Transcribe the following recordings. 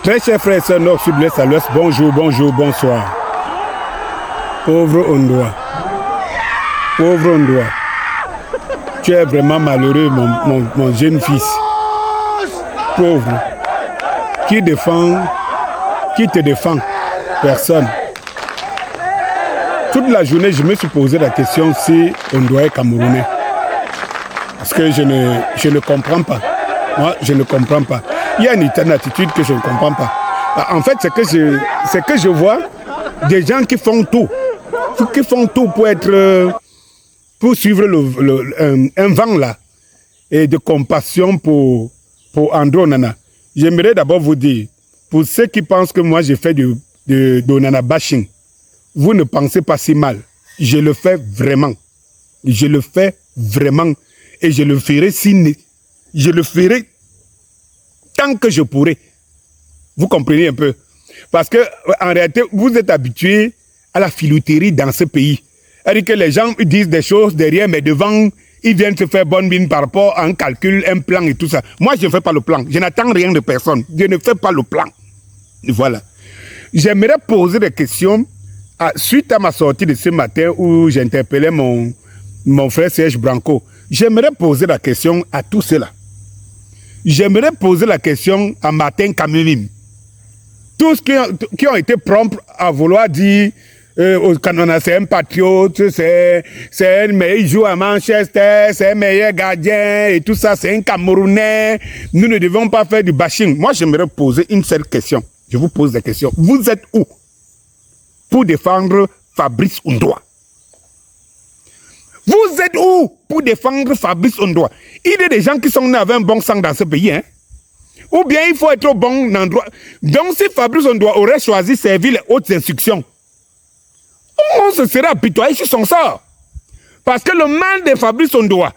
Très chers frères et sœurs, nord, sud, l'est à l'ouest, bonjour, bonjour, bonsoir. Pauvre Ondoa. Pauvre Ondoa. Tu es vraiment malheureux, mon jeune fils. Pauvre. Qui te défend? Personne. Toute la journée, je me suis posé la question si Ondoa est camerounais. Parce que je ne comprends pas. Moi, je ne comprends pas. Il y a une attitude que je ne comprends pas. En fait, c'est que je vois des gens qui font tout. Qui font tout pour suivre un vent là. Et de compassion pour André Onana. J'aimerais d'abord vous dire, pour ceux qui pensent que moi j'ai fait de Onana bashing, vous ne pensez pas si mal. Je le fais vraiment. Je le fais vraiment. Et je le ferai je le ferai tant que je pourrai. Vous comprenez un peu? Parce que en réalité, vous êtes habitués à la filouterie dans ce pays. C'est-à-dire que les gens disent des choses derrière, mais devant, ils viennent se faire bonne mine par rapport à un calcul, un plan et tout ça. Moi, je ne fais pas le plan. Je n'attends rien de personne. Je ne fais pas le plan. Voilà. J'aimerais poser des questions suite à ma sortie de ce matin où j'interpellais mon frère Serge Branco. J'aimerais poser la question à tous ceux-là. J'aimerais poser la question à Martin Kamimim. Tous qui ont été prompts à vouloir dire c'est un patriote, c'est un meilleur, il joue à Manchester, c'est un meilleur gardien et tout ça, c'est un Camerounais. Nous ne devons pas faire du bashing. Moi, j'aimerais poser une seule question. Je vous pose des questions. Vous êtes où pour défendre Fabrice Ondoa? Vous êtes où pour défendre Fabrice Ondoa? Il y a des gens qui sont nés avec un bon sang dans ce pays, hein? Ou bien il faut être au bon endroit. Donc si Fabrice Ondoa aurait choisi servir les hautes instructions, on se serait apitoyé sur son sort. Parce que le mal de Fabrice Ondoa,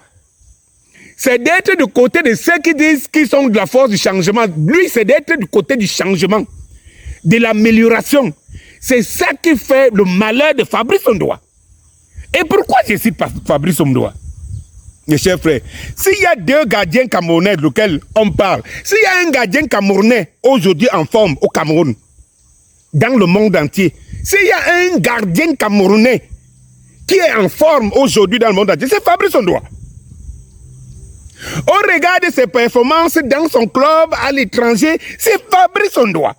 c'est d'être du côté de ceux qui disent qu'ils sont de la force du changement. Lui, c'est d'être du côté du changement, de l'amélioration. C'est ça qui fait le malheur de Fabrice Ondoa. Et pourquoi je cite Fabrice Ondoa? Mes chers frères, s'il y a deux gardiens camerounais de lesquels on parle, s'il y a un gardien camerounais aujourd'hui en forme au Cameroun, dans le monde entier, s'il y a un gardien camerounais qui est en forme aujourd'hui dans le monde entier, c'est Fabrice Ondoa. On regarde ses performances dans son club à l'étranger, c'est Fabrice Ondoa.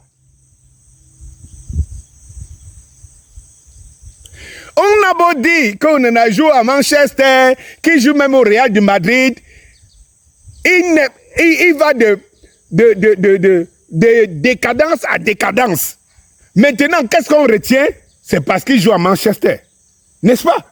On a beau dire qu'on a joué à Manchester, qu'il joue même au Real de Madrid, il va de décadence à décadence. Maintenant, qu'est-ce qu'on retient? C'est parce qu'il joue à Manchester. N'est-ce pas?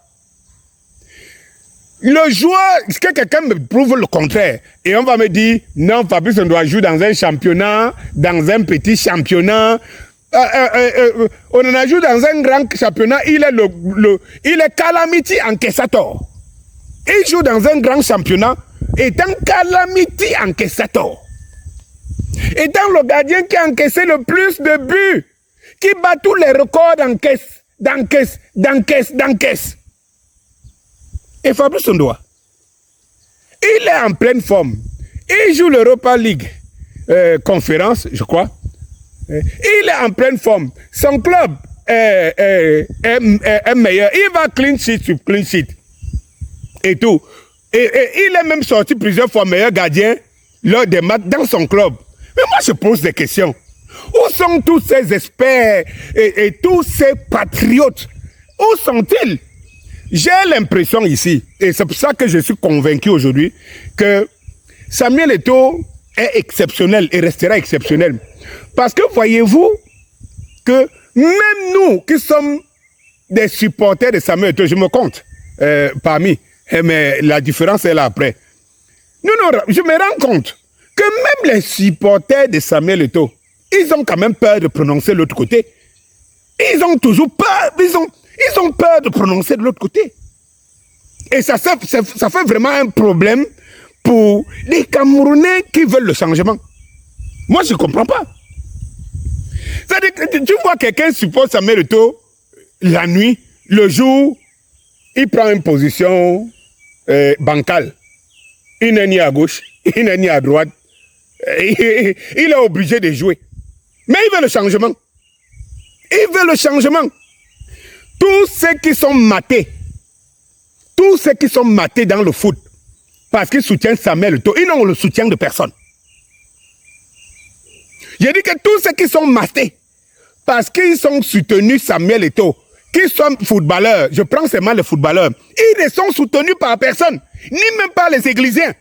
Le joueur, est-ce que quelqu'un me prouve le contraire? Et on va me dire, non, Fabrice, on doit jouer dans un championnat, dans un petit championnat. On en a joué dans un grand championnat, il est Calamity Encaissator. Il joue dans un grand championnat, étant Calamity Encaissator. Étant le gardien qui a encaissé le plus de buts, qui bat tous les records d'encaisse. Et Fabrice Ondoa, il est en pleine forme. Il joue l'Europa League conférence, je crois. Il est en pleine forme. Son club est meilleur. Il va clean sheet sur clean sheet. Et tout. Et il est même sorti plusieurs fois meilleur gardien lors des matchs dans son club. Mais moi, je pose des questions. Où sont tous ces experts et tous ces patriotes? Où sont-ils? J'ai l'impression ici, et c'est pour ça que je suis convaincu aujourd'hui, que Samuel Eto'o est exceptionnel et restera exceptionnel. Parce que voyez-vous que même nous qui sommes des supporters de Samuel Eto'o, je me compte parmi, mais la différence est là après. Je me rends compte que même les supporters de Samuel Eto'o, ils ont quand même peur de prononcer l'autre côté. Ils ont toujours peur, ils ont peur de prononcer de l'autre côté. Et ça fait vraiment un problème pour les Camerounais qui veulent le changement. Moi, je ne comprends pas. C'est-à-dire que tu vois quelqu'un suppose Samuel Eto'o la nuit, le jour, il prend une position bancale. Il n'est ni à gauche, il n'est ni à droite. Il est obligé de jouer. Mais il veut le changement. Il veut le changement. Tous ceux qui sont matés dans le foot, parce qu'ils soutiennent Samuel Eto'o, ils n'ont le soutien de personne. J'ai dit que tous ceux qui sont matés, parce qu'ils sont soutenus Samuel Eto'o, qui sont footballeurs, je prends seulement les footballeurs, ils ne sont soutenus par personne, ni même par les églisiens.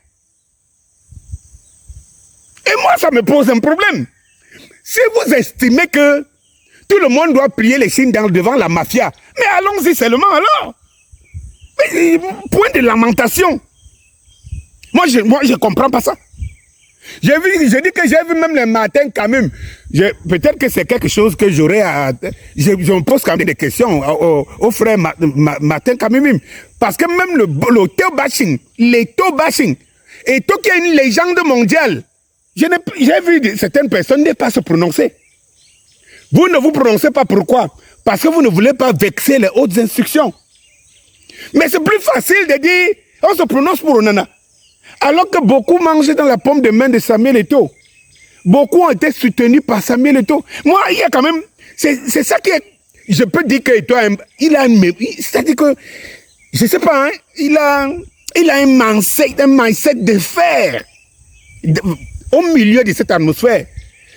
Et moi, ça me pose un problème. Si vous estimez que tout le monde doit prier les signes devant la mafia, mais allons-y seulement alors. Mais, point de lamentation. Moi, je ne comprends pas ça. Je dis que j'ai vu même le matin quand même. Peut-être que c'est quelque chose que j'aurais à... Je me pose quand même des questions au frère Martin quand même. Parce que même le Eto'o bashing, l'Eto'o bashing, Eto'o qui est une légende mondiale, j'ai vu certaines personnes ne pas se prononcer. Vous ne vous prononcez pas pourquoi? Parce que vous ne voulez pas vexer les hautes instructions. Mais c'est plus facile de dire, on se prononce pour Onana. Alors que beaucoup mangeaient dans la paume de main de Samuel Eto'o. Beaucoup ont été soutenus par Samuel Eto'o. Moi, il y a quand même... C'est ça qui est... Je peux dire que Eto'o, il a... C'est-à-dire que... Je ne sais pas, hein, il a un mindset de fer. Au milieu de cette atmosphère.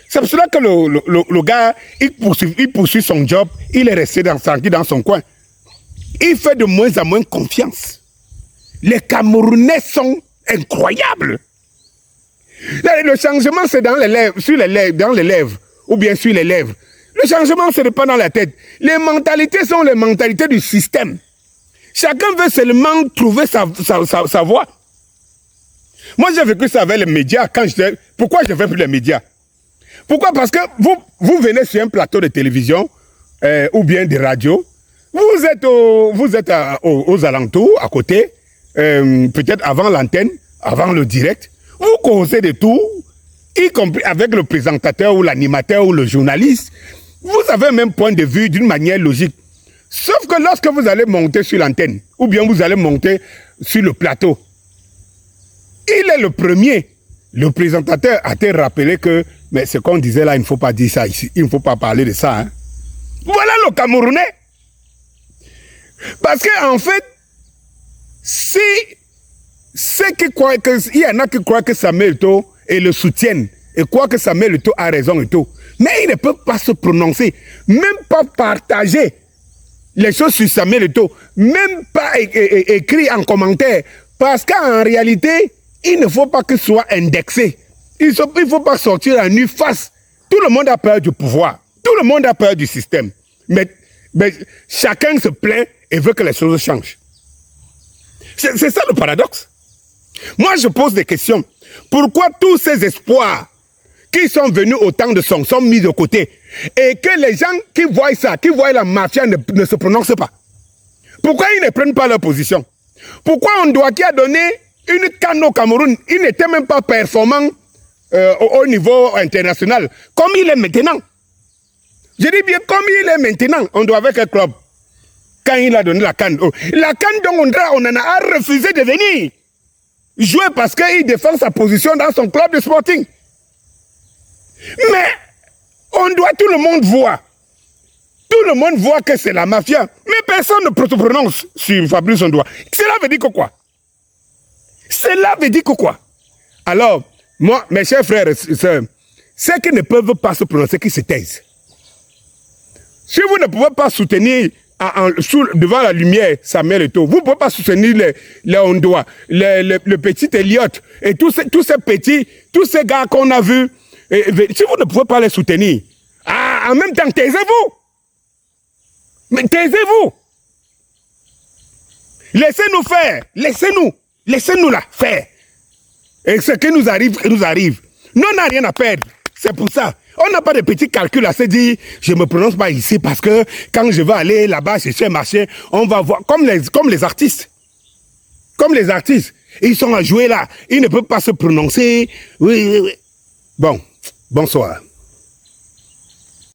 C'est pour cela que le gars, il poursuit son job. Il est resté dans son coin. Il fait de moins en moins confiance. Les Camerounais sont incroyables. Là, le changement, c'est dans les lèvres, ou bien sur les lèvres. Le changement, ce n'est pas dans la tête. Les mentalités sont les mentalités du système. Chacun veut seulement trouver sa voie. Moi, j'ai vécu ça avec les médias. Pourquoi je ne fais plus les médias? Pourquoi? Parce que vous venez sur un plateau de télévision ou bien de radio. Vous êtes aux alentours, à côté, peut-être avant l'antenne, avant le direct. Vous causez de tout, y compris avec le présentateur ou l'animateur ou le journaliste. Vous avez un même point de vue d'une manière logique. Sauf que lorsque vous allez monter sur l'antenne, ou bien vous allez monter sur le plateau, il est le premier. Le présentateur a été rappelé que, mais ce qu'on disait là, il ne faut pas dire ça ici, il ne faut pas parler de ça. Hein. Voilà le Camerounais. Parce qu'en fait, si ceux qui croient il y en a qui croient que Samuel Eto'o et le soutiennent, et croient que Samuel Eto'o a raison et tout, mais ils ne peuvent pas se prononcer, même pas partager les choses sur Samuel Eto'o, même pas écrire en commentaire, parce qu'en réalité, il ne faut pas que ce soit indexé. Il ne faut pas sortir à nu face. Tout le monde a peur du pouvoir. Tout le monde a peur du système. Mais chacun se plaint et veut que les choses changent. C'est ça le paradoxe. Moi, je pose des questions. Pourquoi tous ces espoirs qui sont venus au temps de Song sont mis de côté et que les gens qui voient ça, qui voient la mafia ne se prononcent pas? Pourquoi ils ne prennent pas leur position? Pourquoi Ondoa qui a donné une canne au Cameroun, il n'était même pas performant au niveau international, comme il est maintenant. Je dis bien comme il est maintenant, on doit avec un club. Quand il a donné la canne, la canne dont on en a refusé de venir jouer parce qu'il défend sa position dans son club de Sporting. Mais on doit, tout le monde voit. Tout le monde voit que c'est la mafia. Mais personne ne se prononce sur Fabrice Ondoa. Cela veut dire que quoi? Cela veut dire que quoi? Alors, moi, mes chers frères et sœurs, ceux qui ne peuvent pas se prononcer, qui se taisent. Si vous ne pouvez pas soutenir devant la lumière Samuel Eto'o, vous ne pouvez pas soutenir les Ondoa, le petit Elliot et tous ces gars qu'on a vus. Si vous ne pouvez pas les soutenir, en même temps, taisez-vous. Mais taisez-vous. Laissez-nous faire. Laissez-nous là faire. Et ce qui nous arrive, nous arrive. Nous, on n'a rien à perdre. C'est pour ça. On n'a pas de petits calculs à se dire, je ne me prononce pas ici parce que quand je vais aller là-bas chercher un marché, on va voir, comme les artistes. Comme les artistes. Ils sont à jouer là. Ils ne peuvent pas se prononcer. Oui. Bon, bonsoir.